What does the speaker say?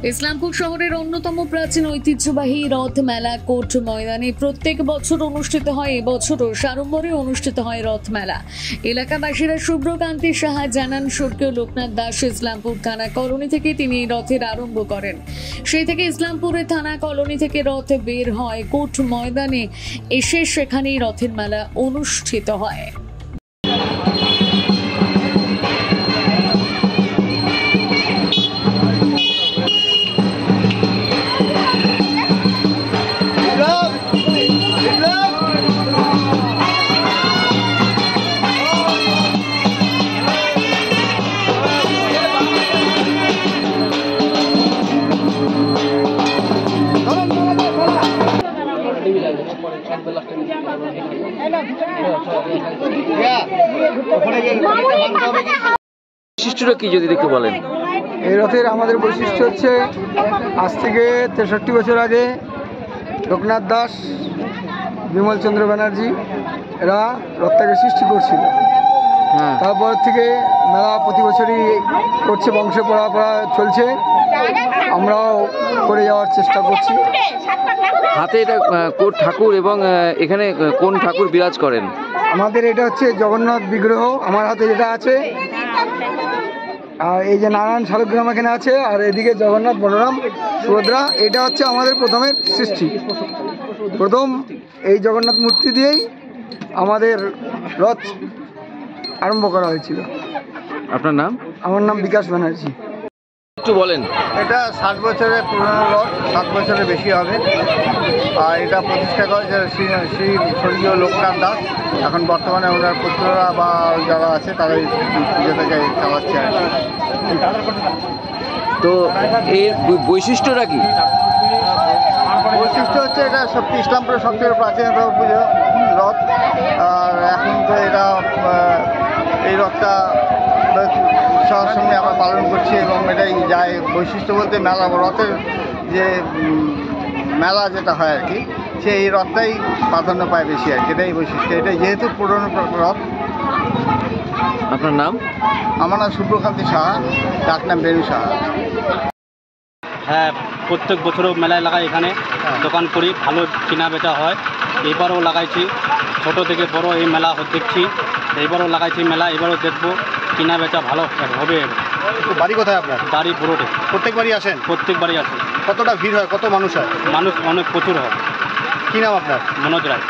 ইসলামপুর শহরের অন্যতম প্রাচীন ঐতিহ্যবাহী রথ মেলা কোর্ট ময়দানে প্রত্যেক বছর অনুষ্ঠিত হয়। এবছরও সাড়ম্বরে অনুষ্ঠিত হয় রথ মেলা। এলাকাবাসীরা শুভ্রকান্তি সাহা জানান, স্বর্গীয় লোকনাথ দাস ইসলামপুর থানা কলোনি থেকে তিনি এই রথের আরম্ভ করেন। সেই থেকে ইসলামপুরের থানা কলোনি থেকে রথ বের হয় কোর্ট ময়দানে এসে সেখানেই রথের মেলা অনুষ্ঠিত হয়। বৈশিষ্ট্যটা কি যদি একটু বলেন? এই রথের আমাদের বৈশিষ্ট্য হচ্ছে, আজ থেকে 63 বছর আগে লোকনাথ দাস, বিমল চন্দ্র ব্যানার্জি এরা রথটাকে সৃষ্টি করছিল। তারপর থেকে মেলা প্রতি বছরই করছে, বংশ পরম্পরা চলছে, আমরাও করে যাওয়ার চেষ্টা করছি। হাতে এটা কোন ঠাকুর এবং এখানে কোন ঠাকুর বিরাজ করেন? আমাদের এটা হচ্ছে জগন্নাথ বিগ্রহ, আমার হাতে যেটা আছে, আর এই যে নারায়ণ শালগ্রাম এখানে আছে, আর এদিকে জগন্নাথ, বলরাম, সুভদ্রা। এটা হচ্ছে আমাদের প্রথমের সৃষ্টি। প্রথম এই জগন্নাথ মূর্তি দিয়েই আমাদের রথ আরম্ভ করা হয়েছিল। আপনার নাম? আমার নাম বিকাশ ব্যানার্জি। একটু বলেন। এটা 60 বছরের পুরনো রথ, 7 বছরের বেশি হবে। আর এটা প্রতিষ্ঠা করেছে শ্রী স্বর্গীয় লোকনাথ দাস। এখন বর্তমানে ওনার পুত্ররা বা যারা আছে তারা এই পুজোটাকে চালাচ্ছে আর কি। তো এর বৈশিষ্ট্যটা কি? বৈশিষ্ট্য হচ্ছে এটা ইসলামপুরের সবথেকে প্রাচীনতম পুজো রথ। আর এখন তো এটা এই রথটা উৎসাহের সঙ্গে আমরা পালন করছি এবং এটাই যায় বৈশিষ্ট্য বলতে মেলা, রথের যে মেলা যেটা হয় আর কি, সেই রথটাই প্রাধান্য পায় বেশি আর কি। এটাই বৈশিষ্ট্য, এটাই যেহেতু পুরনো রথ। আপনার নাম? আমার নাম শুভ্রকান্তি সাহা, ডাক নাম বেনু সাহা। হ্যাঁ, প্রত্যেক বছরও মেলায় লাগাই, এখানে দোকান করি, ভালো কেনা বেচা হয়। এইবারও লাগাইছি, ছোট থেকে বড় এই মেলা দেখছি। এইবারও লাগাইছি মেলা, এবারও দেখবো, কেনা বেচা ভালো হবে। বাড়ি কোথায় আপনার? বাড়ি পুরোটে। প্রত্যেকবারই আসেন? প্রত্যেকবারই আসে। কতটা ভিড় হয়, কত মানুষ হয়? মানুষ অনেক প্রচুর হয়। কী নাম আপনার? মনোজ রায়।